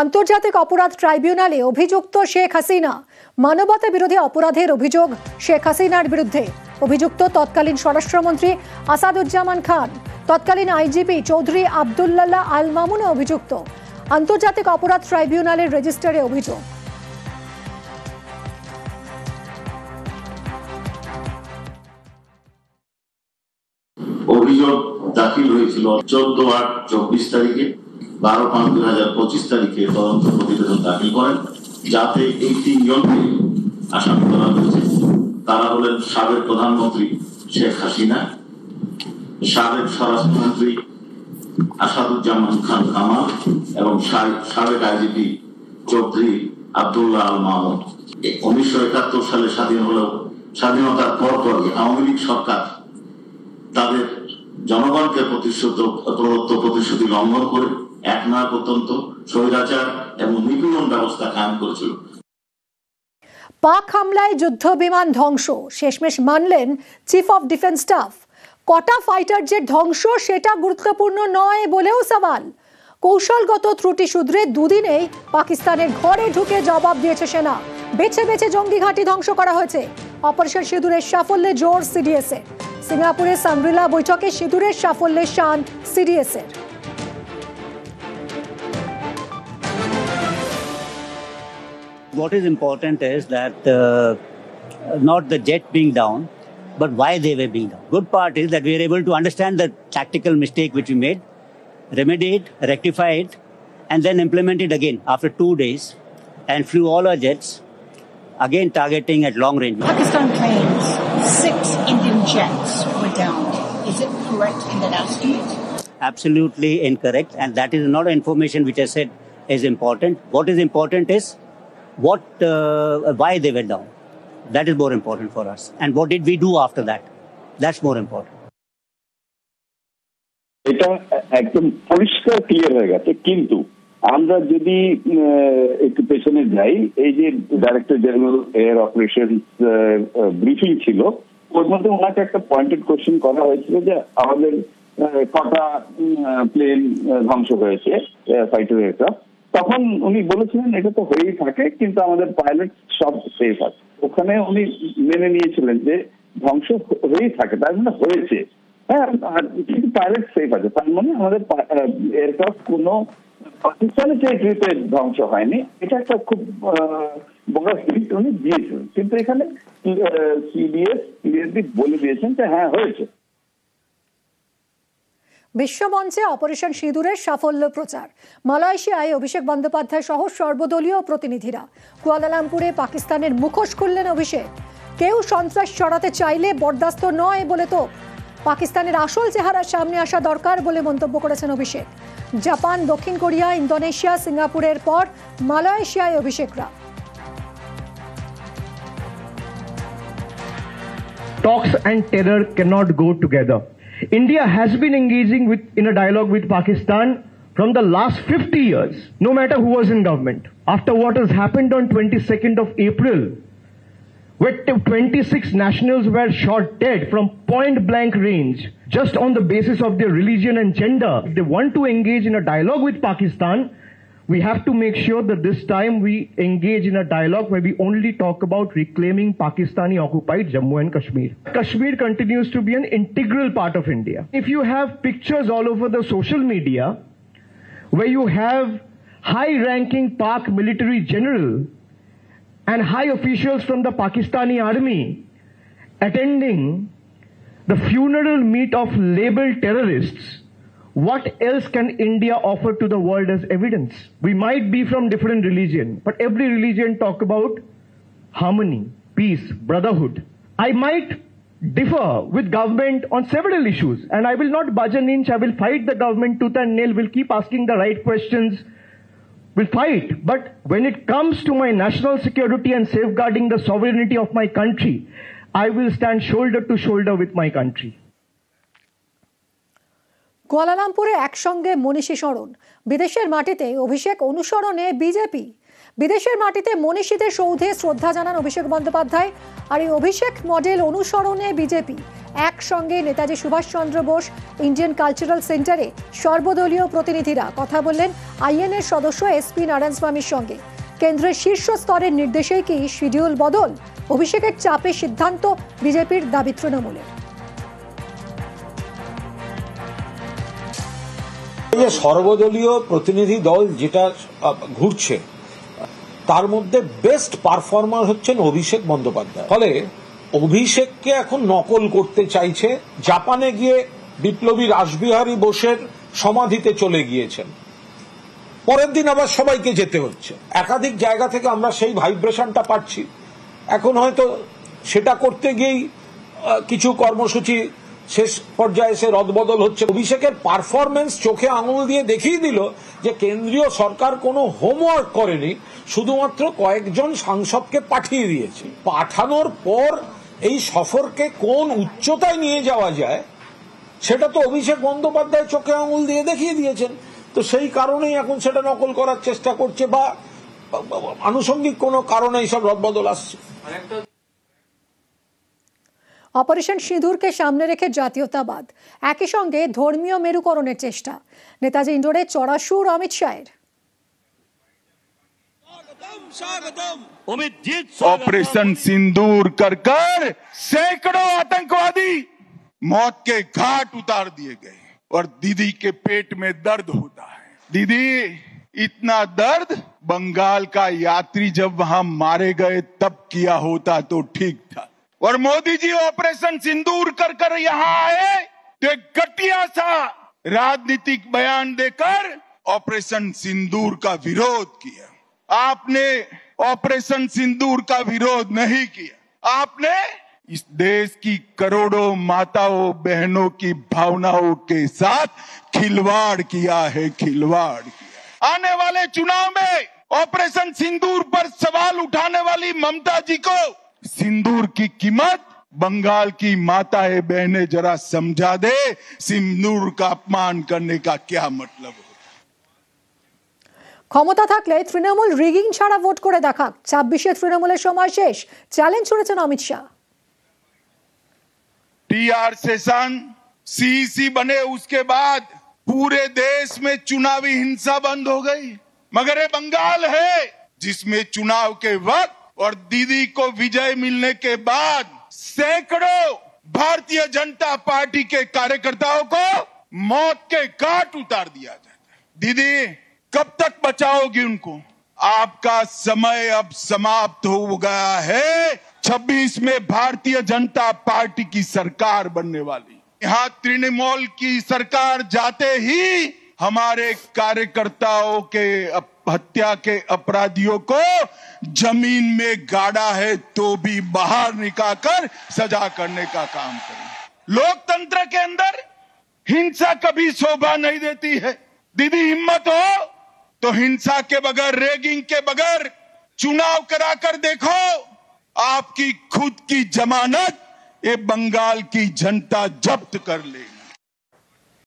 আন্তর্জাতিক অপরাধ ট্রাইব্যুনালে অভিযুক্ত শেখ হাসিনা। মানবতা বিরোধী অপরাধের অভিযোগ শেখ হাসিনার বিরুদ্ধে। অভিযুক্ত তৎকালীন স্বরাষ্ট্রমন্ত্রী আসাদুজ্জামান খান, তৎকালীন আইজিপি চৌধুরী আব্দুল্লাহ আল মামুনও অভিযুক্ত। আন্তর্জাতিক অপরাধ ট্রাইব্যুনালের রেজিস্টারে অভিযোগ। অভিযোগ দাখিল হয়েছিল 14/8/24 তারিখে, 12/5/2025 তারিখে তদন্ত প্রতিবেদন দাখিল করেন, যাতে এই 3 জনকে আসামি করা হয়েছে। তারা হলেন সাবেক প্রধানমন্ত্রী শেখ হাসিনা, সাবেক স্বরাষ্ট্রমন্ত্রী আসাদুজ্জামান খান কামাল এবং সাবেক আইজিপি চৌধুরী আব্দুল্লাহ আল মামুন। 1971 সালে স্বাধীনতার পর আওয়ামী লীগ সরকার তাদের জনগণকে প্রদত্ত প্রতিশ্রুতি লঙ্ঘন করে একনায়কতন্ত্র, স্বৈরাচার এবং নিপীড়ন ব্যবস্থা কায়েম করেছিল। পাক হামলায় যুদ্ধ বিমান ধ্বংস, শেষমেশ মানলেন চিফ অফ ডিফেন্স স্টাফ। কটা ফাইটার জেট ধ্বংস সেটা গুরুত্বপূর্ণ নয় বলেও সওয়াল। কৌশলগত ত্রুটি শুধরে দুদিনেই পাকিস্তানের ঘরে ঢুকে জবাব দিয়েছে সেনা। বেছে বেছে জঙ্গি ঘাঁটি ধ্বংস করা হয়েছে। অপারেশন সিঁদুরের সাফল্যে জোর সিডিএস এর। সিঙ্গাপুরের সাংগ্রিলা বৈঠকে সিঁদুরের সাফল্যের শান সিডিএস এর। What is important is that not the jet being down, but why they were being down. Good part is that we are able to understand the tactical mistake which we made, remedy it, rectify it, and then implement it again after 2 days, and flew all our jets, again targeting at long range. Pakistan claims 6 Indian jets were down. Is it correct in that estimate? Absolutely incorrect, and that is not information which I said is important. What is important is why they were down. That is more important for us. And what did we do after that? That's more important. এটা একদম পরিষ্কার clear হয়ে গেছে, কিন্তু আমরা যদি একটু পেছনে যাই, এই যে director general air operation briefing ছিল, ওর মধ্যে ওনাকে একটা পয়েন্টেড কোশ্চেন করা হয়েছিল যে আমাদের কটা প্লেন ধ্বংস হয়েছে, ফাইটার এয়ারক্রাফট। তখন উনি বলেছিলেন এটা তো হয়েই থাকে, কিন্তু আমাদের পাইলট সব সেফ আছে। ওখানে উনি মেনে নিয়েছিলেন যে ধ্বংস হয়েই থাকে, তার মানে হয়েছে, হ্যাঁ, কিন্তু পাইলট সেফ আছে, তার মানে আমাদের এয়ারক্রাফট কোনো পাকিস্তানের টেরিটরিতে ধ্বংস হয়নি। এটা একটা খুব বড় হিট উনি দিয়েছিলেন, কিন্তু এখানে সিডিএস ক্লিয়ারলি বলে দিয়েছেন যে হ্যাঁ হয়েছে। বিশ্বমঞ্চে অপারেশন সিঁদুরের সাফল্য প্রচার। মালয়েশিয়ায় অভিষেক বন্দ্যোপাধ্যায় সহ সর্বদলীয় প্রতিনিধিরা। কুয়ালালামপুরে পাকিস্তানের মুখোশ খুললেন অভিষেক। কেউ সন্ত্রাস ছড়াতে চাইলে বরদাস্ত নয় বলে তো পাকিস্তানের আসল চেহারা সামনে আসা দরকার বলে মন্তব্য করেছেন অভিষেক। জাপান, দক্ষিণ কোরিয়া, ইন্দোনেশিয়া, সিঙ্গাপুরের পর মালয়েশিয়ায় অভিষেকরা। Talks and terror cannot go together. India has been engaging in a dialogue with Pakistan from the last 50 years, no matter who was in government. After what has happened on 22nd of April, where 26 nationals were shot dead from point-blank range, just on the basis of their religion and gender. If they want to engage in a dialogue with Pakistan, we have to make sure that this time we engage in a dialogue where we only talk about reclaiming Pakistani-occupied Jammu and Kashmir. Kashmir continues to be an integral part of India. If you have pictures all over the social media where you have high-ranking Pak military general and high officials from the Pakistani army attending the funeral meet of labeled terrorists, what else can India offer to the world as evidence? We might be from different religion, but every religion talk about harmony, peace, brotherhood. I might differ with government on several issues, and I will not budge an inch. I will fight the government tooth and nail, will keep asking the right questions, will fight. But when it comes to my national security and safeguarding the sovereignty of my country, I will stand shoulder to shoulder with my country. কুয়ালালামপুরে একসঙ্গে মনীষী স্মরণ, বিদেশের মাটিতে অভিষেক অনুসরণে BJP. বিদেশের মাটিতে মনীষীদের সৌধে শ্রদ্ধা জানান অভিষেক বন্দ্যোপাধ্যায়, আর এই অভিষেক মডেল অনুসরণে বিজেপি। একসঙ্গে নেতাজি সুভাষচন্দ্র বোস ইন্ডিয়ান কালচারাল সেন্টারে সর্বদলীয় প্রতিনিধিরা কথা বললেন আইএনএর সদস্য এসপি নারায়ণ স্বামীর সঙ্গে। কেন্দ্রের শীর্ষ স্তরের নির্দেশেই কি শিডিউল বদল? অভিষেকের চাপে সিদ্ধান্ত বিজেপির দাবি তৃণমূলের। যে সর্বদলীয় প্রতিনিধি দল যেটা ঘুরছে তার মধ্যে বেস্ট পারফর্মার হচ্ছেন অভিষেক বন্দ্যোপাধ্যায়। ফলে অভিষেককে এখন নকল করতে চাইছে। জাপানে গিয়ে বিপ্লবী রাসবিহারী বোসের সমাধিতে চলে গিয়েছেন, পরের দিন আবার সবাইকে যেতে হচ্ছে। একাধিক জায়গা থেকে আমরা সেই ভাইব্রেশনটা পাচ্ছি। এখন হয়তো সেটা করতে গিয়েই কিছু কর্মসূচি শেষ পর্যায়ে এসে রদবদল হচ্ছে। অভিষেকের পারফরমেন্স চোখে আঙুল দিয়ে দেখিয়ে দিল যে কেন্দ্রীয় সরকার কোনো হোমওয়ার্ক করেনি, শুধুমাত্র কয়েকজন সাংসদকে পাঠিয়ে দিয়েছে। পাঠানোর পর এই সফরকে কোন উচ্চতায় নিয়ে যাওয়া যায় সেটা তো অভিষেক বন্দ্যোপাধ্যায় চোখে আঙুল দিয়ে দেখিয়ে দিয়েছেন। তো সেই কারণেই এখন সেটা নকল করার চেষ্টা করছে, বা আনুষঙ্গিক কোনো কারণে এইসব রদবদল আসছে। অপারেশন সিঁদুরকে সামনে রেখে জাতীয়তাবাদ, একই সঙ্গে ধর্মীয় মেরুকরণের চেষ্টা। নেতাজি ইন্ডোরে চড়া সুর অমিত শাহের। ऑपरेशन सिंदूर कर कर सैकड़ों आतंकवादी मौत के घाट उतार दिए गए और दीदी के पेट में दर्द होता है। दीदी, इतना दर्द बंगाल का यात्री जब वहां मारे गए तब किया होता तो ठीक था। और मोदी जी ऑपरेशन सिंदूर कर कर यहां आए तो एक घटिया सा राजनीतिक बयान देकर ऑपरेशन सिंदूर का विरोध किया। आपने ऑपरेशन सिंदूर का विरोध नहीं किया, आपने इस देश की करोड़ों माताओं बहनों की भावनाओं के साथ खिलवाड़ किया है, खिलवाड़ किया। आने वाले चुनाव में ऑपरेशन सिंदूर पर सवाल उठाने वाली ममता जी को सिंदूर की कीमत बंगाल की माताएं बहनें जरा समझा दे, सिंदूर का अपमान करने का क्या मतलब है। ক্ষমতা থাকলে তৃণমূল রিগিং ছাড়া ভোট করে দেখাক, 26-এ তৃণমূলের সময় শেষ, চ্যালেঞ্জ ছুড়েছেন অমিত শাহ। टीआर सेशन सीईसी बने उसके बाद पूरे देश में चुनावी हिंसा बंद हो गई, मगर ये बंगाल है जिसमें चुनाव के वक्त और दीदी को विजय मिलने के बाद सैकड़ों भारतीय जनता पार्टी के कार्यकर्ताओं को मौत के घाट उतार दिया जाता है। दीदी, कब तक बचाओगी उनको? आपका समय अब समाप्त हो गया है। 26 में भारतीय जनता पार्टी की सरकार बनने वाली। यहाँ तृणमूल की सरकार जाते ही हमारे कार्यकर्ताओं के हत्या के अपराधियों को जमीन में गाड़ा है तो भी बाहर निकालकर सजा करने का काम करें। लोकतंत्र के अंदर हिंसा कभी शोभा नहीं देती है। दीदी, हिम्मत हो तो हिंसा के बगैर, रेगिंग के बगैर चुनाव कराकर देखो, आपकी खुद की जमानत ये बंगाल की जनता जब्त कर लेगी।